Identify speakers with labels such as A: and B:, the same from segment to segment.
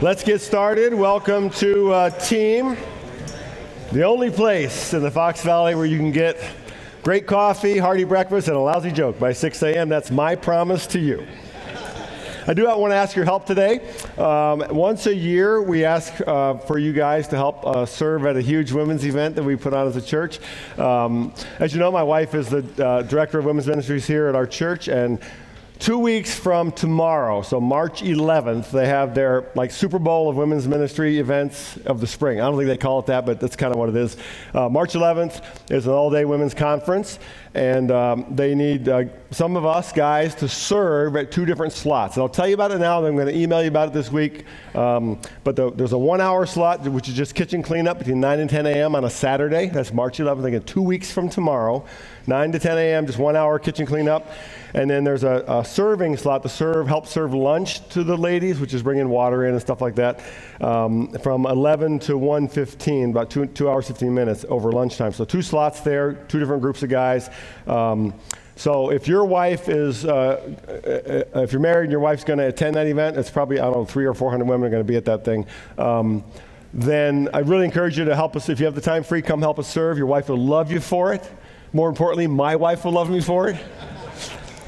A: Let's get started. Welcome to TEAM, the only place in the Fox Valley where you can get great coffee, hearty breakfast, and a lousy joke by 6 a.m. That's my promise to you. I do want to ask your help today. Once a year, we ask for you guys to help serve at a huge women's event that we put on as a church. As you know, my wife is the director of women's ministries here at our church, and 2 weeks from tomorrow, so March 11th, they have their Super Bowl of women's ministry events of the spring. I don't think they call it that, but that's kind of what it is. March 11th is an all-day women's conference, and they need some of us guys to serve at 2 different slots. And I'll tell you about it now, and I'm going to email you about it this week. But there's a 1-hour slot, which is just kitchen cleanup between 9 and 10 a.m. on a Saturday. That's March 11th, again, 2 weeks from tomorrow. 9 to 10 a.m., just 1 hour kitchen cleanup. And then there's a serving slot to help serve lunch to the ladies, which is bringing water in and stuff like that, from 11 to 1:15, about 2 hours, 15 minutes over lunchtime. So 2 slots there, 2 different groups of guys. So if your wife is, if you're married and your wife's going to attend that event, it's probably, 300 or 400 women are going to be at that thing. Then I really encourage you to help us. If you have the time free, come help us serve. Your wife will love you for it. More importantly, my wife will love me for it.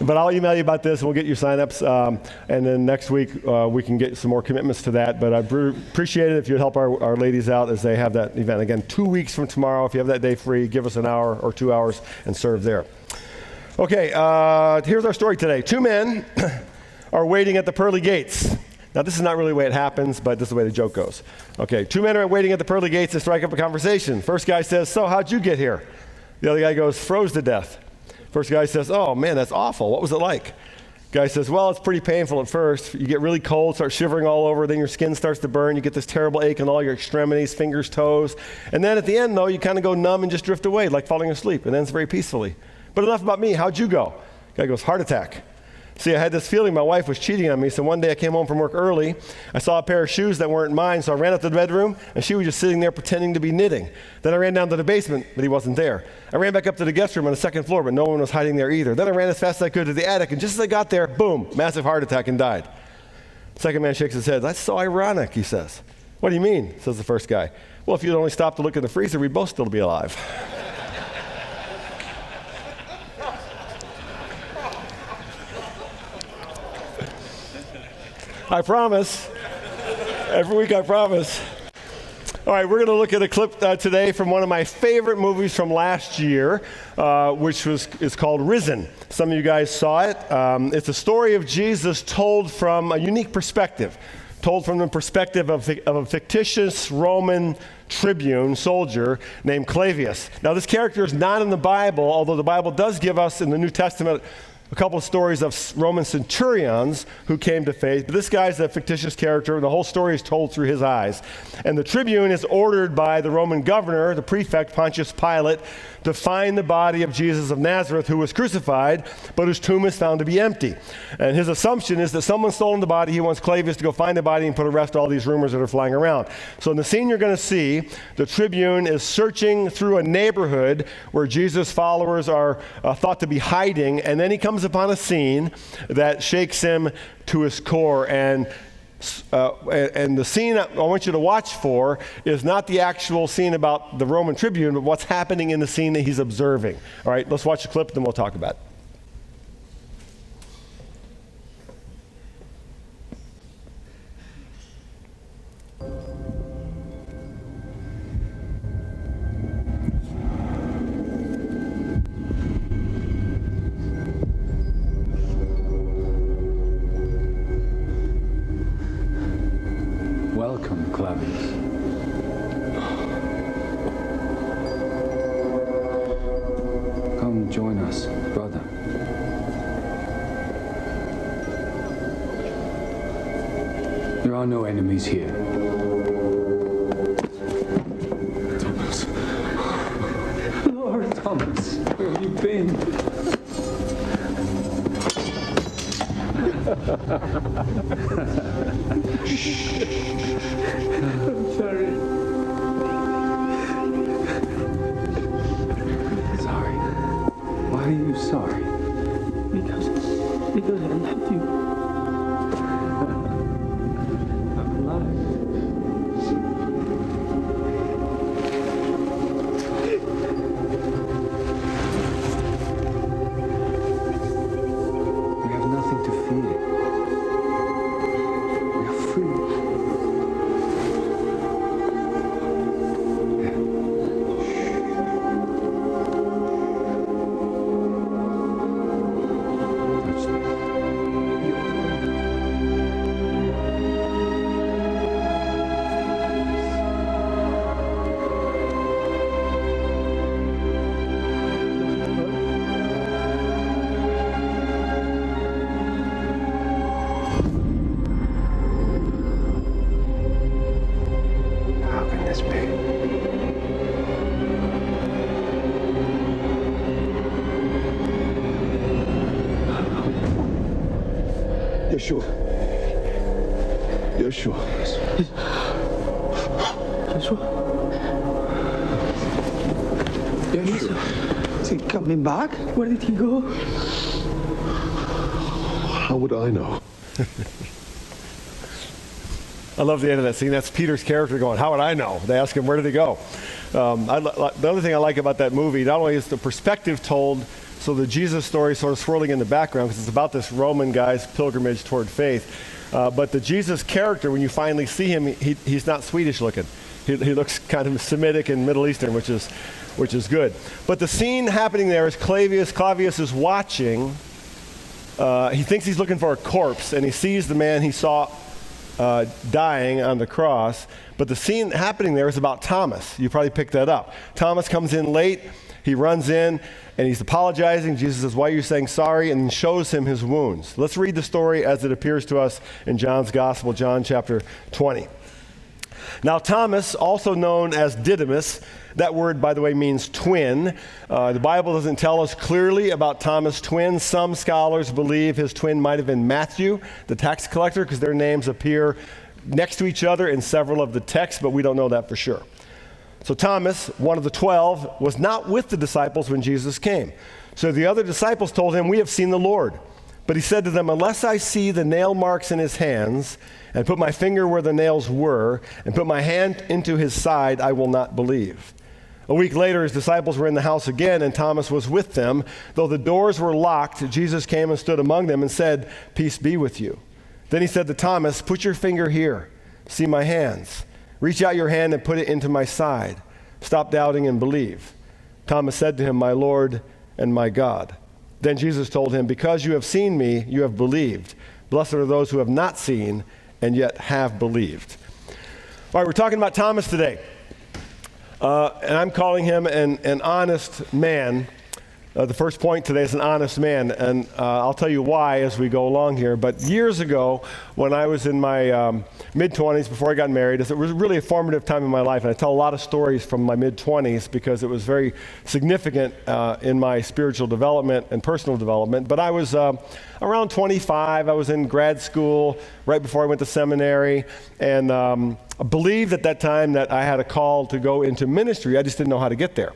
A: But I'll email you about this, and we'll get your sign-ups, and then next week we can get some more commitments to that. But I'd appreciate it if you'd help our ladies out as they have that event. Again, 2 weeks from tomorrow, if you have that day free, give us an hour or 2 hours and serve there. Okay, here's our story today. 2 men are waiting at the pearly gates. Now, this is not really the way it happens, but this is the way the joke goes. Okay, 2 men are waiting at the pearly gates to strike up a conversation. First guy says, "So, how'd you get here?" The other guy goes, "Froze to death." First guy says, "Oh man, that's awful. What was it like?" Guy says, "Well, it's pretty painful at first. You get really cold, start shivering all over, then your skin starts to burn. You get this terrible ache in all your extremities, fingers, toes. And then at the end, though, you kind of go numb and just drift away, like falling asleep. And then it's very peacefully. But enough about me. How'd you go?" Guy goes, "Heart attack. See, I had this feeling my wife was cheating on me, so one day I came home from work early. I saw a pair of shoes that weren't mine, so I ran up to the bedroom, and she was just sitting there pretending to be knitting. Then I ran down to the basement, but he wasn't there. I ran back up to the guest room on the 2nd floor, but no one was hiding there either. Then I ran as fast as I could to the attic, and just as I got there, boom, massive heart attack and died." Second man shakes his head. "That's so ironic," he says. "What do you mean?" says the first guy. "Well, if you'd only stopped to look in the freezer, we'd both still be alive." I promise. Every week I promise. All right, we're going to look at a clip today from one of my favorite movies from last year, which is called Risen. Some of you guys saw it. It's a story of Jesus told from a unique perspective, told from the perspective of a fictitious Roman tribune soldier named Clavius. Now, this character is not in the Bible, although the Bible does give us in the New Testament a couple of stories of Roman centurions who came to faith. But this guy's a fictitious character. The whole story is told through his eyes. And the tribune is ordered by the Roman governor, the prefect, Pontius Pilate, to find the body of Jesus of Nazareth, who was crucified, but whose tomb is found to be empty. And his assumption is that someone's stolen the body. He wants Clavius to go find the body and put a rest to all these rumors that are flying around. So in the scene you're going to see, the tribune is searching through a neighborhood where Jesus' followers are thought to be hiding, and then he comes upon a scene that shakes him to his core. And the scene I want you to watch for is not the actual scene about the Roman tribune, but what's happening in the scene that he's observing. All right, let's watch the clip, then we'll talk about it.
B: Welcome, Clavius. Come join us, brother. There are no enemies here. Thomas. Lord Thomas, where have you been? I'm sorry. Sorry? Why are you sorry?
C: Because I left you.
B: I'm alive.
C: Yeshua. Yeshua.
B: Yeshua. Is he coming back? Where did he go?
C: How would I know?
A: I love the end of that scene. That's Peter's character going, how would I know? They ask him, where did he go? The other thing I like about that movie, not only is the perspective told, so the Jesus story sort of swirling in the background, because it's about this Roman guy's pilgrimage toward faith, but the Jesus character, when you finally see him, he's not Swedish looking. He looks kind of Semitic and Middle Eastern, which is good. But the scene happening there is Clavius is watching. He thinks he's looking for a corpse, and he sees the man he saw dying on the cross. But the scene happening there is about Thomas. You probably picked that up. Thomas comes in late. He runs in, and he's apologizing. Jesus says, why are you saying sorry? And shows him his wounds. Let's read the story as it appears to us in John's Gospel, John chapter 20. Now Thomas, also known as Didymus, that word, by the way, means twin. The Bible doesn't tell us clearly about Thomas' twin. Some scholars believe his twin might have been Matthew, the tax collector, because their names appear next to each other in several of the texts, but we don't know that for sure. So Thomas, one of the 12, was not with the disciples when Jesus came. So the other disciples told him, we have seen the Lord. But he said to them, unless I see the nail marks in his hands, and put my finger where the nails were, and put my hand into his side, I will not believe. A week later, his disciples were in the house again, and Thomas was with them. Though the doors were locked, Jesus came and stood among them and said, peace be with you. Then he said to Thomas, put your finger here. See my hands. Reach out your hand and put it into my side. Stop doubting and believe. Thomas said to him, my Lord and my God. Then Jesus told him, because you have seen me, you have believed. Blessed are those who have not seen and yet have believed. All right, we're talking about Thomas today. And I'm calling him an honest man. The first point today is an honest man, and I'll tell you why as we go along here. But years ago, when I was in my mid-20s, before I got married, it was really a formative time in my life, and I tell a lot of stories from my mid-20s because it was very significant in my spiritual development and personal development. But I was around 25. I was in grad school right before I went to seminary, and I believed at that time that I had a call to go into ministry. I just didn't know how to get there,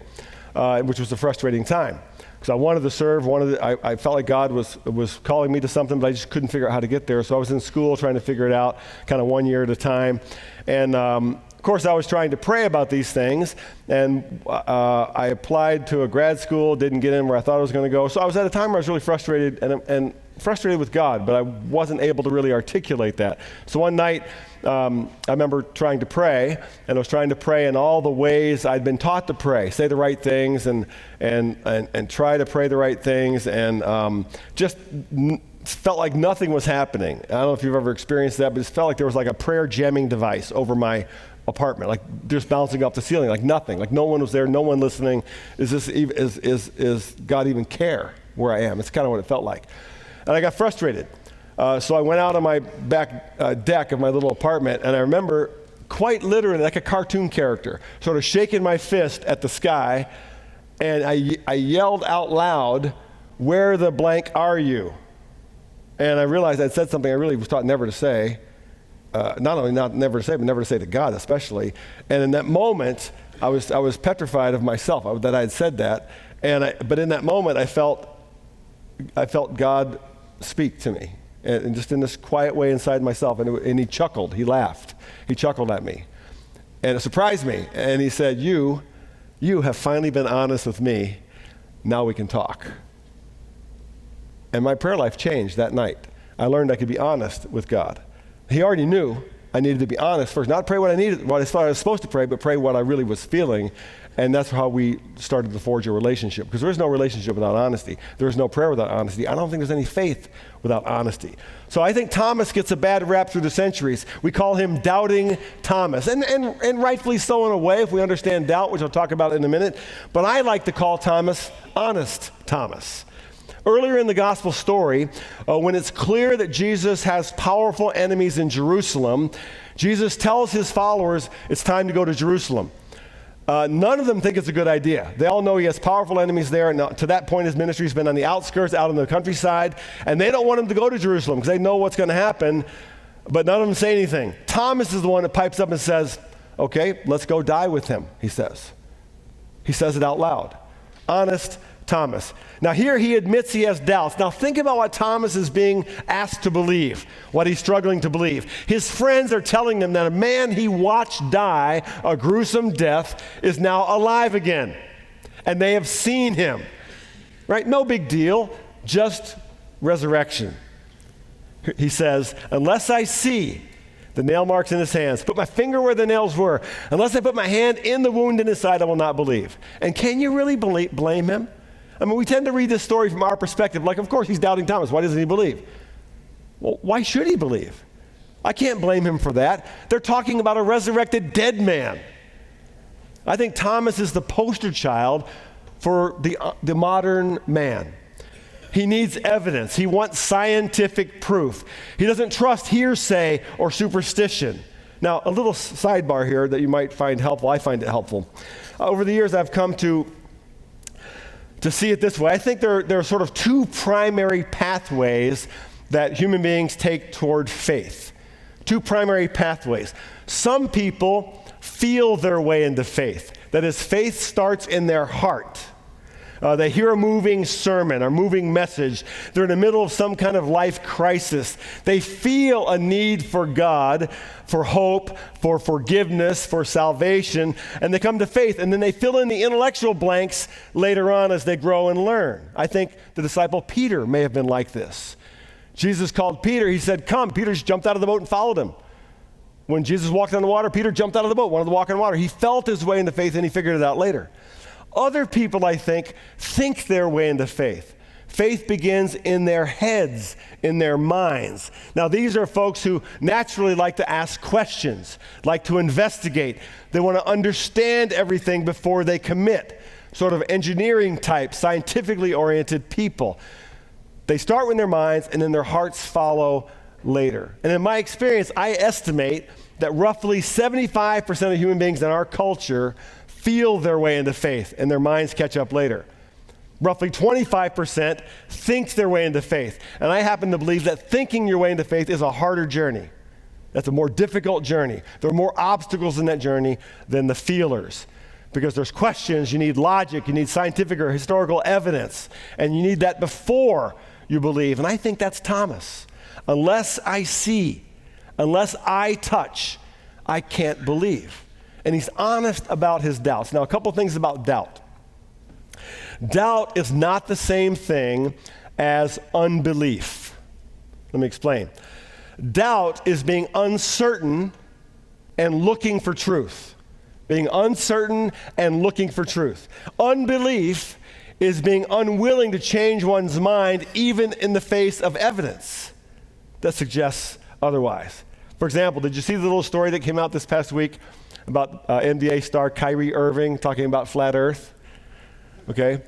A: which was a frustrating time. Because I wanted to serve, I felt like God was calling me to something, but I just couldn't figure out how to get there. So I was in school trying to figure it out, kind of 1 year at a time. And of course, I was trying to pray about these things. And I applied to a grad school, didn't get in where I thought I was going to go. So I was at a time where I was really frustrated and frustrated with God, but I wasn't able to really articulate that. So one night, I remember trying to pray, and I was trying to pray in all the ways I'd been taught to pray, say the right things and try to pray the right things, and just felt like nothing was happening. I don't know if you've ever experienced that, but it felt like there was like a prayer jamming device over my apartment, like just bouncing off the ceiling, like nothing, like no one was there, no one listening. Is God even care where I am? It's kind of what it felt like. And I got frustrated. So I went out on my back deck of my little apartment, and I remember quite literally like a cartoon character, sort of shaking my fist at the sky, and I yelled out loud, where the blank are you? And I realized I'd said something I really was taught never to say, not only not never to say, but never to say to God especially. And in that moment, I was petrified of myself that I had said that. But in that moment, I felt God speak to me. And just in this quiet way inside myself. And he chuckled. He laughed. He chuckled at me. And it surprised me. And he said, you have finally been honest with me. Now we can talk. And my prayer life changed that night. I learned I could be honest with God. He already knew I needed to be honest first. Not pray what I needed, what I thought I was supposed to pray, but pray what I really was feeling. And that's how we started to forge a relationship. Because there is no relationship without honesty. There is no prayer without honesty. I don't think there's any faith without honesty. So I think Thomas gets a bad rap through the centuries. We call him Doubting Thomas. And rightfully so in a way, if we understand doubt, which I'll talk about in a minute. But I like to call Thomas Honest Thomas. Earlier in the gospel story, when it's clear that Jesus has powerful enemies in Jerusalem, Jesus tells his followers it's time to go to Jerusalem. None of them think it's a good idea. They all know he has powerful enemies there, and to that point his ministry's been on the outskirts, out in the countryside, and they don't want him to go to Jerusalem because they know what's going to happen, but none of them say anything. Thomas is the one that pipes up and says, okay, let's go die with him, he says. He says it out loud. Honest Thomas. Now here he admits he has doubts. Now think about what Thomas is being asked to believe, what he's struggling to believe. His friends are telling him that a man he watched die a gruesome death is now alive again. And they have seen him. Right? No big deal, just resurrection. He says, unless I see the nail marks in his hands, put my finger where the nails were, unless I put my hand in the wound in his side, I will not believe. And can you really blame him? I mean, we tend to read this story from our perspective, like, of course, he's doubting Thomas. Why doesn't he believe? Well, why should he believe? I can't blame him for that. They're talking about a resurrected dead man. I think Thomas is the poster child for the modern man. He needs evidence. He wants scientific proof. He doesn't trust hearsay or superstition. Now, a little sidebar here that you might find helpful. I find it helpful. Over the years, I've come to see it this way. I think there are sort of two primary pathways that human beings take toward faith. Two primary pathways. Some people feel their way into faith. That is, faith starts in their heart. They hear a moving sermon or moving message. They're in the middle of some kind of life crisis. They feel a need for God, for hope, for forgiveness, for salvation, and they come to faith, and then they fill in the intellectual blanks later on as they grow and learn. I think the disciple Peter may have been like this. Jesus called Peter. He said, come. Peter just jumped out of the boat and followed him. When Jesus walked on the water, Peter jumped out of the boat, wanted to walk on water. He felt his way into faith, and he figured it out later. Other people, I think their way into faith. Faith begins in their heads, in their minds. Now, these are folks who naturally like to ask questions, like to investigate. They want to understand everything before they commit. Sort of engineering type, scientifically oriented people. They start with their minds, and then their hearts follow later. And in my experience, I estimate that roughly 75% of human beings in our culture feel their way into faith, and their minds catch up later. Roughly 25% think their way into faith. And I happen to believe that thinking your way into faith is a harder journey. That's a more difficult journey. There are more obstacles in that journey than the feelers. Because there's questions, you need logic, you need scientific or historical evidence, and you need that before you believe. And I think that's Thomas. Unless I see, unless I touch, I can't believe. And he's honest about his doubts. Now, a couple things about doubt. Doubt is not the same thing as unbelief. Let me explain. Doubt is being uncertain and looking for truth. Being uncertain and looking for truth. Unbelief is being unwilling to change one's mind even in the face of evidence that suggests otherwise. For example, did you see the little story that came out this past week about NBA star Kyrie Irving talking about flat Earth? Okay,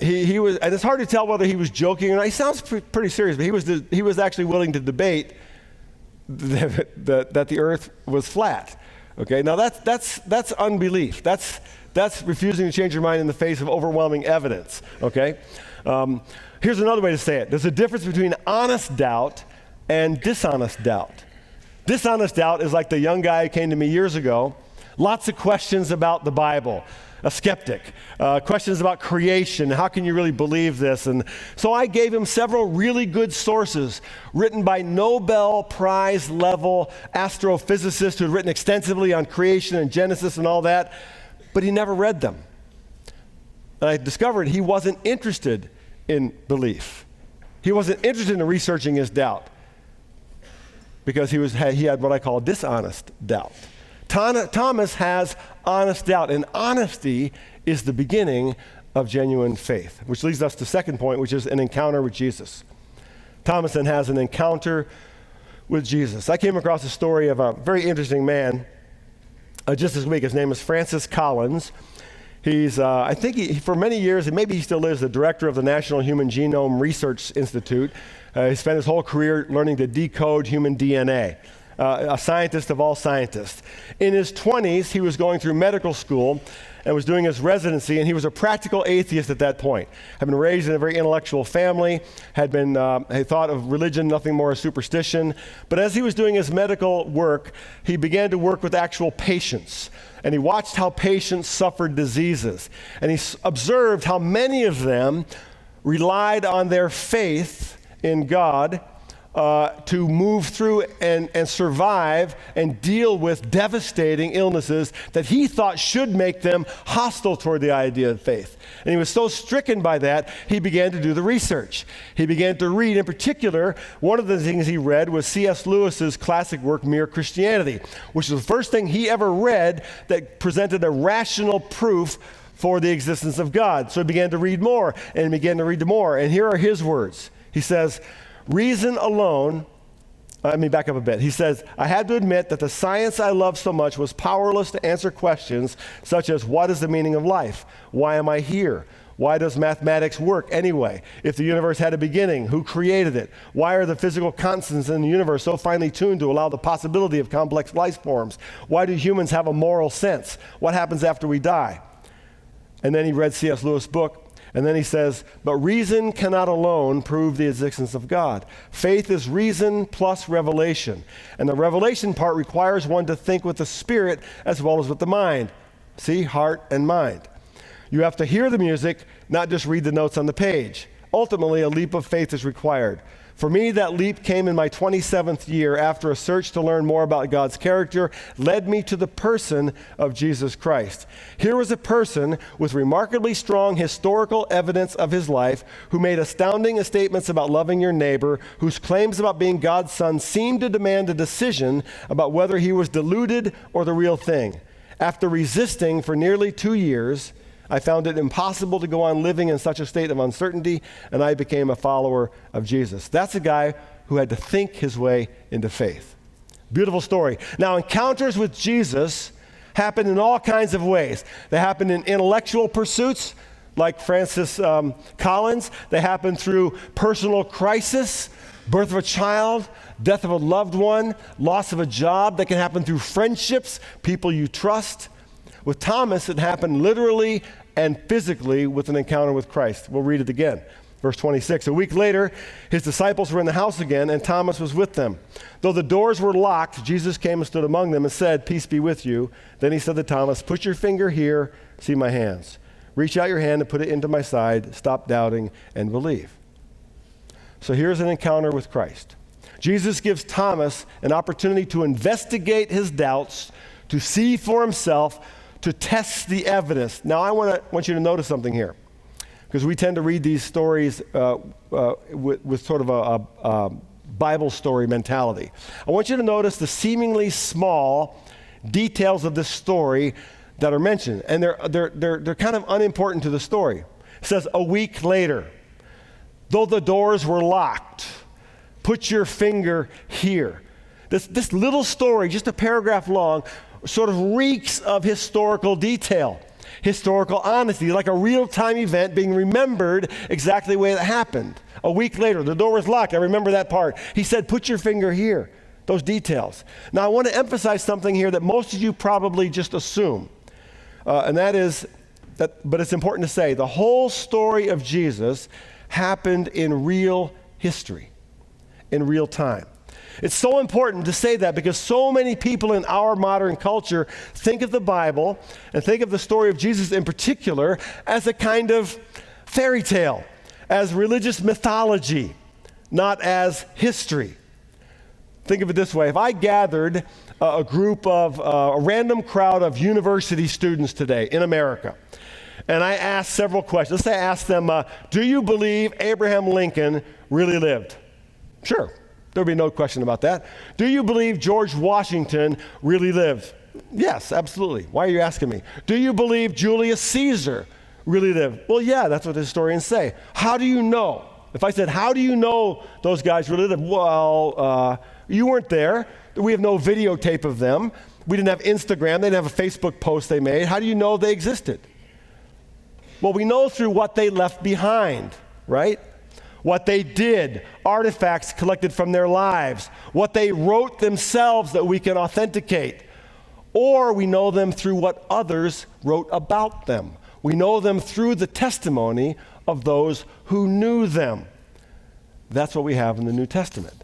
A: he was, and it's hard to tell whether he was joking or not. He sounds pretty serious, but he was actually willing to debate that the Earth was flat. Okay, now that's unbelief. That's refusing to change your mind in the face of overwhelming evidence. Okay, here's another way to say it. There's a difference between honest doubt and dishonest doubt. Dishonest doubt is like the young guy who came to me years ago, lots of questions about the Bible, a skeptic, questions about creation, how can you really believe this? And so I gave him several really good sources written by Nobel Prize level astrophysicists who had written extensively on creation and Genesis and all that, but he never read them. And I discovered he wasn't interested in belief. He wasn't interested in researching his doubt, because he had what I call dishonest doubt. Thomas has honest doubt, and honesty is the beginning of genuine faith, which leads us to the second point, which is an encounter with Jesus. Thomas then has an encounter with Jesus. I came across a story of a very interesting man just this week. His name is Francis Collins. He's, I think for many years, and maybe he still is, the director of the National Human Genome Research Institute. He spent his whole career learning to decode human DNA. a scientist of all scientists. In his 20s, he was going through medical school and was doing his residency, and he was a practical atheist at that point. Had been raised in a very intellectual family, had thought of religion nothing more as superstition. But as he was doing his medical work, he began to work with actual patients. And he watched how patients suffered diseases. And he observed how many of them relied on their faith in God to move through and survive and deal with devastating illnesses that he thought should make them hostile toward the idea of faith. And he was so stricken by that, he began to do the research. He began to read. In particular, one of the things he read was C.S. Lewis's classic work, Mere Christianity, which was the first thing he ever read that presented a rational proof for the existence of God. So he began to read more, and he began to read more. And here are his words. He says, reason alone, let me back up a bit. He says, I had to admit that the science I loved so much was powerless to answer questions such as, what is the meaning of life? Why am I here? Why does mathematics work anyway? If the universe had a beginning, who created it? Why are the physical constants in the universe so finely tuned to allow the possibility of complex life forms? Why do humans have a moral sense? What happens after we die? And then he read C.S. Lewis' book. And then he says, but reason cannot alone prove the existence of God. Faith is reason plus revelation. And the revelation part requires one to think with the spirit as well as with the mind. See, heart and mind. You have to hear the music, not just read the notes on the page. Ultimately, a leap of faith is required. For me, that leap came in my 27th year after a search to learn more about God's character led me to the person of Jesus Christ. Here was a person with remarkably strong historical evidence of his life who made astounding statements about loving your neighbor, whose claims about being God's son seemed to demand a decision about whether he was deluded or the real thing. After resisting for nearly 2 years, I found it impossible to go on living in such a state of uncertainty, and I became a follower of Jesus. That's a guy who had to think his way into faith. Beautiful story. Now, encounters with Jesus happen in all kinds of ways. They happen in intellectual pursuits, like Francis Collins. They happen through personal crisis, birth of a child, death of a loved one, loss of a job. They can happen through friendships, people you trust. With Thomas, it happened literally and physically with an encounter with Christ. We'll read it again. Verse 26, a week later, his disciples were in the house again, and Thomas was with them. Though the doors were locked, Jesus came and stood among them and said, peace be with you. Then he said to Thomas, put your finger here, see my hands. Reach out your hand and put it into my side. Stop doubting and believe. So here's an encounter with Christ. Jesus gives Thomas an opportunity to investigate his doubts, to see for himself, to test the evidence. Now, I want you to notice something here, because we tend to read these stories with sort of a Bible story mentality. I want you to notice the seemingly small details of this story that are mentioned, and they're kind of unimportant to the story. It says, a week later, though the doors were locked, put your finger here. This little story, just a paragraph long, sort of reeks of historical detail, historical honesty, like a real-time event being remembered exactly the way it happened. A week later, the door was locked. I remember that part. He said, put your finger here, those details. Now, I want to emphasize something here that most of you probably just assume, and that is, but it's important to say, the whole story of Jesus happened in real history, in real time. It's so important to say that because so many people in our modern culture think of the Bible and think of the story of Jesus in particular as a kind of fairy tale, as religious mythology, not as history. Think of it this way. If I gathered a group of, a random crowd of university students today in America, and I asked several questions. Let's say I asked them, do you believe Abraham Lincoln really lived? Sure. There would be no question about that. Do you believe George Washington really lived? Yes, absolutely. Why are you asking me? Do you believe Julius Caesar really lived? Well, yeah, that's what the historians say. How do you know? If I said, how do you know those guys really lived? Well, you weren't there. We have no videotape of them. We didn't have Instagram. They didn't have a Facebook post they made. How do you know they existed? Well, we know through what they left behind, right? what they did, artifacts collected from their lives, what they wrote themselves that we can authenticate, or we know them through what others wrote about them. We know them through the testimony of those who knew them. That's what we have in the New Testament.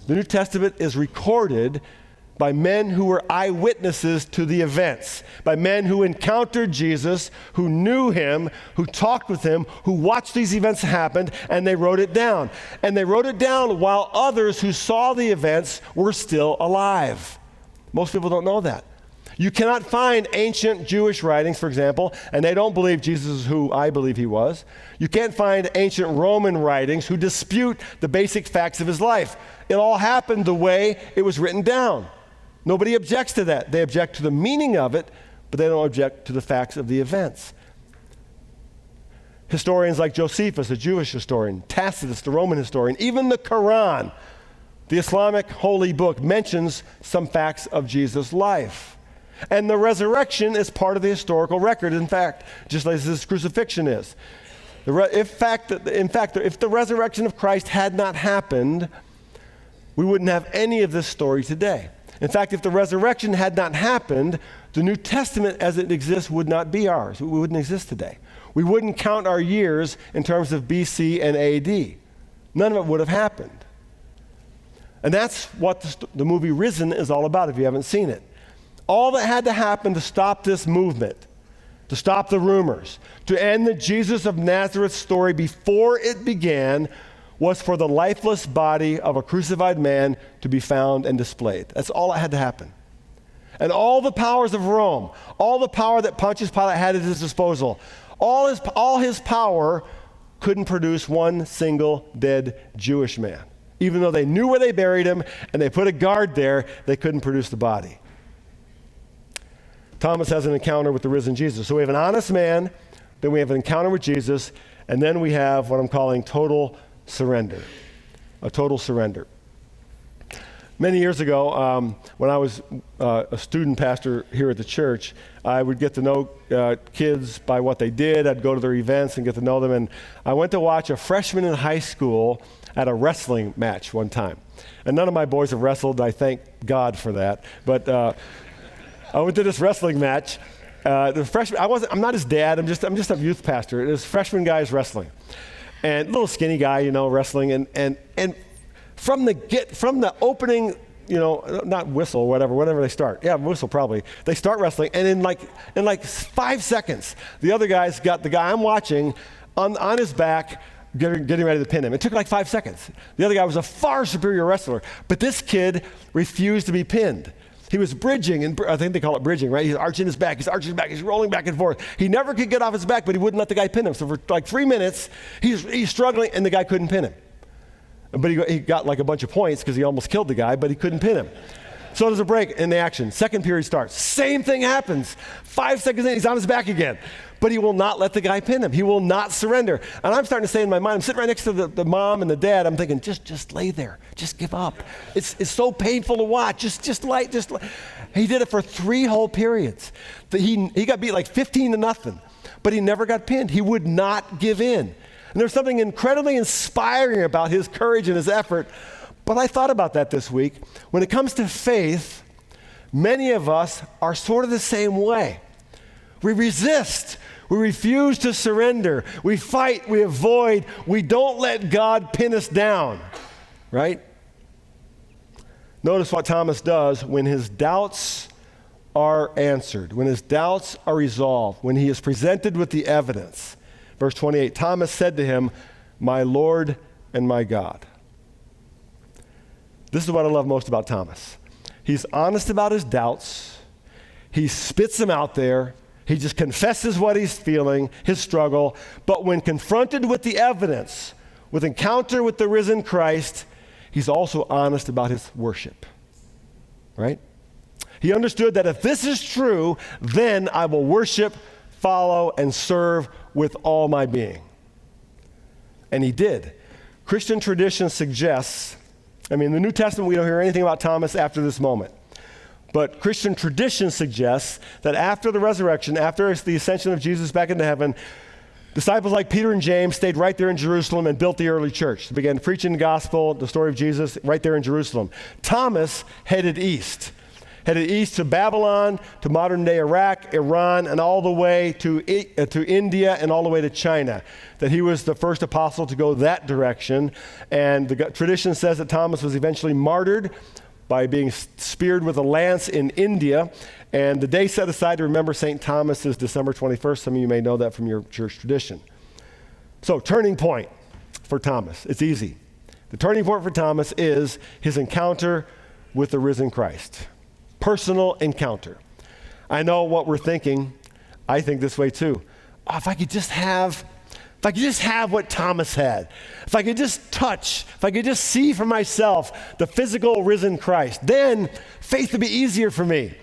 A: The New Testament is recorded by men who were eyewitnesses to the events, by men who encountered Jesus, who knew him, who talked with him, who watched these events happen, and they wrote it down. And they wrote it down while others who saw the events were still alive. Most people don't know that. You cannot find ancient Jewish writings, for example, and they don't believe Jesus is who I believe he was. You can't find ancient Roman writings who dispute the basic facts of his life. It all happened the way it was written down. Nobody objects to that. They object to the meaning of it, but they don't object to the facts of the events. Historians like Josephus, a Jewish historian, Tacitus, the Roman historian, even the Quran, the Islamic holy book, mentions some facts of Jesus' life. And the resurrection is part of the historical record, in fact, just as his crucifixion is. In fact, if the resurrection of Christ had not happened, we wouldn't have any of this story today. In fact, if the resurrection had not happened, the New Testament as it exists would not be ours. We wouldn't exist today. We wouldn't count our years in terms of BC and AD. None of it would have happened. And that's what the movie Risen is all about, if you haven't seen it. All that had to happen to stop this movement, to stop the rumors, to end the Jesus of Nazareth story before it began, was for the lifeless body of a crucified man to be found and displayed. That's all that had to happen. And all the powers of Rome, all the power that Pontius Pilate had at his disposal, all his power couldn't produce one single dead Jewish man. Even though they knew where they buried him and they put a guard there, they couldn't produce the body. Thomas has an encounter with the risen Jesus. So we have an honest man, then we have an encounter with Jesus, and then we have what I'm calling total surrender, a total surrender. Many years ago, when I was a student pastor here at the church, I would get to know kids by what they did. I'd go to their events and get to know them. And I went to watch a freshman in high school at a wrestling match one time. And none of my boys have wrestled. I thank God for that. But I went to this wrestling match. The freshman, I'm not his dad. I'm just a youth pastor. This freshman guy is wrestling, and little skinny guy, wrestling, and from the opening, not whistle, whatever they start. Yeah, whistle probably. They start wrestling, and in like 5 seconds, the other guy's got the guy I'm watching on his back, getting ready to pin him. It took like 5 seconds. The other guy was a far superior wrestler, but this kid refused to be pinned. He was bridging, and I think they call it bridging, right? He's arching his back, he's rolling back and forth. He never could get off his back, but he wouldn't let the guy pin him. So for like 3 minutes, he's struggling, and the guy couldn't pin him. But he got like a bunch of points because he almost killed the guy, but he couldn't pin him. So there's a break in the action. Second period starts. Same thing happens. 5 seconds in, he's on his back again. But he will not let the guy pin him. He will not surrender. And I'm starting to say in my mind, I'm sitting right next to the mom and the dad. I'm thinking, just lay there. Just give up. It's so painful to watch. Just lay. He did it for 3 whole periods. He got beat like 15-0, but he never got pinned. He would not give in. And there's something incredibly inspiring about his courage and his effort. But I thought about that this week. When it comes to faith, many of us are sort of the same way. We resist. We refuse to surrender. We fight. We avoid. We don't let God pin us down, right? Notice what Thomas does when his doubts are answered, when his doubts are resolved, when he is presented with the evidence. Verse 28, Thomas said to him, "My Lord and my God." This is what I love most about Thomas. He's honest about his doubts. He spits them out there. He just confesses what he's feeling, his struggle. But when confronted with the evidence, with encounter with the risen Christ, he's also honest about his worship, right? He understood that if this is true, then I will worship, follow, and serve with all my being. And he did. Christian tradition suggests, in the New Testament, we don't hear anything about Thomas after this moment. But Christian tradition suggests that after the resurrection, after the ascension of Jesus back into heaven, Disciples like Peter and James stayed right there in Jerusalem and built the early church. They began preaching the gospel, the story of Jesus, right there in Jerusalem. Thomas headed east to Babylon, to modern-day Iraq, Iran, and all the way to India and all the way to China. That he was the first apostle to go that direction. And the tradition says that Thomas was eventually martyred by being speared with a lance in India. And the day set aside to remember St. Thomas is December 21st. Some of you may know that from your church tradition. So, turning point for Thomas. It's easy. The turning point for Thomas is his encounter with the risen Christ. Personal encounter. I know what we're thinking. I think this way too. Oh, if I could just have what Thomas had, if I could just touch, if I could just see for myself the physical risen Christ, then faith would be easier for me.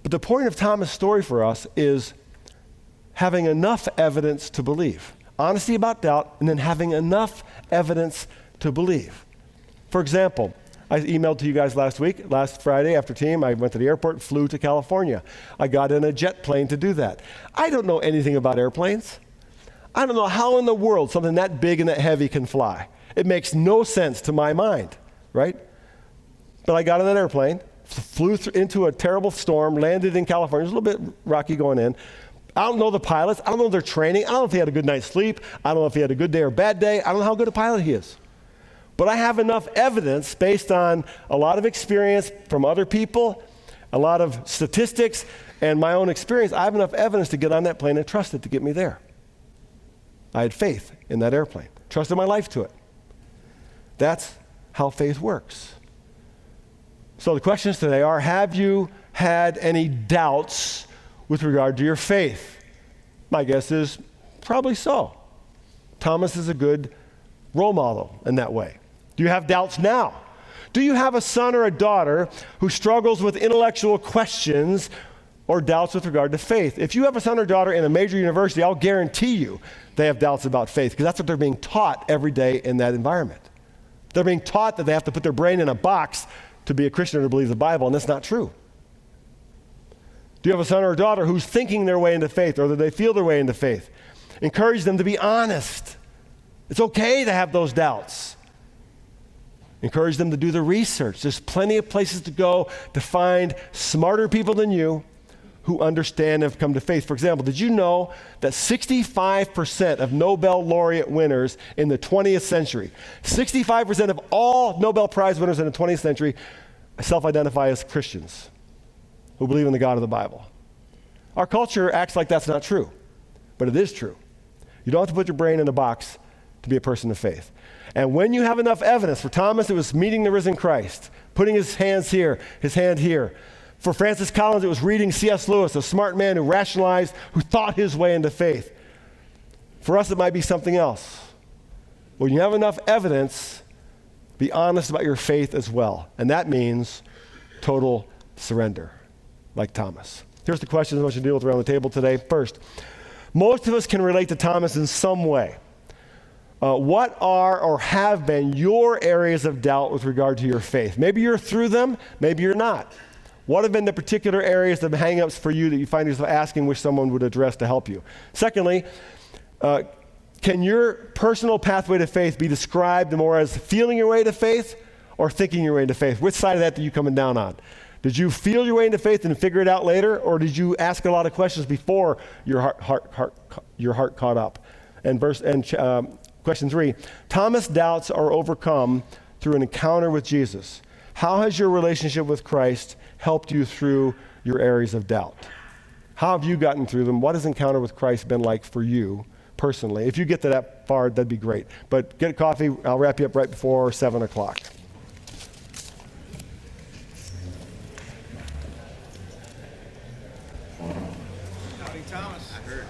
A: But the point of Thomas' story for us is having enough evidence to believe. Honesty about doubt, and then having enough evidence to believe. For example, I emailed to you guys last Friday after team. I went to the airport, flew to California. I got in a jet plane to do that. I don't know anything about airplanes. I don't know how in the world something that big and that heavy can fly. It makes no sense to my mind, right? But I got in that airplane, flew into a terrible storm, landed in California. It was a little bit rocky going in. I don't know the pilots. I don't know their training. I don't know if he had a good night's sleep. I don't know if he had a good day or bad day. I don't know how good a pilot he is. But I have enough evidence based on a lot of experience from other people, a lot of statistics, and my own experience. I have enough evidence to get on that plane and trust it to get me there. I had faith in that airplane, trusted my life to it. That's how faith works. So the questions today are, have you had any doubts with regard to your faith? My guess is probably so. Thomas is a good role model in that way. Do you have doubts now? Do you have a son or a daughter who struggles with intellectual questions or doubts with regard to faith? If you have a son or daughter in a major university, I'll guarantee you they have doubts about faith, because that's what they're being taught every day in that environment. They're being taught that they have to put their brain in a box to be a Christian or to believe the Bible, and that's not true. Do you have a son or a daughter who's thinking their way into faith, or that they feel their way into faith? Encourage them to be honest. It's okay to have those doubts. Encourage them to do the research. There's plenty of places to go to find smarter people than you who understand and have come to faith. For example, did you know that 65% of Nobel laureate winners in the 20th century, 65% of all Nobel Prize winners in the 20th century self-identify as Christians who believe in the God of the Bible? Our culture acts like that's not true, but it is true. You don't have to put your brain in a box to be a person of faith. And when you have enough evidence, for Thomas it was meeting the risen Christ, putting his hand here. For Francis Collins it was reading C.S. Lewis, a smart man who rationalized, who thought his way into faith. For us it might be something else. When you have enough evidence, be honest about your faith as well. And that means total surrender, like Thomas. Here's the questions I want you to deal with around the table today. First, most of us can relate to Thomas in some way. What are or have been your areas of doubt with regard to your faith? Maybe you're through them, maybe you're not. What have been the particular areas of hang-ups for you that you find yourself asking which someone would address to help you? Secondly, can your personal pathway to faith be described more as feeling your way to faith or thinking your way to faith? Which side of that are you coming down on? Did you feel your way into faith and figure it out later, or did you ask a lot of questions before your heart caught up? And question 3, Thomas' doubts are overcome through an encounter with Jesus. How has your relationship with Christ helped you through your areas of doubt? How have you gotten through them? What has encounter with Christ been like for you personally? If you get to that far, that'd be great. But get a coffee. I'll wrap you up right before 7 o'clock.
C: Howdy, Thomas. I heard.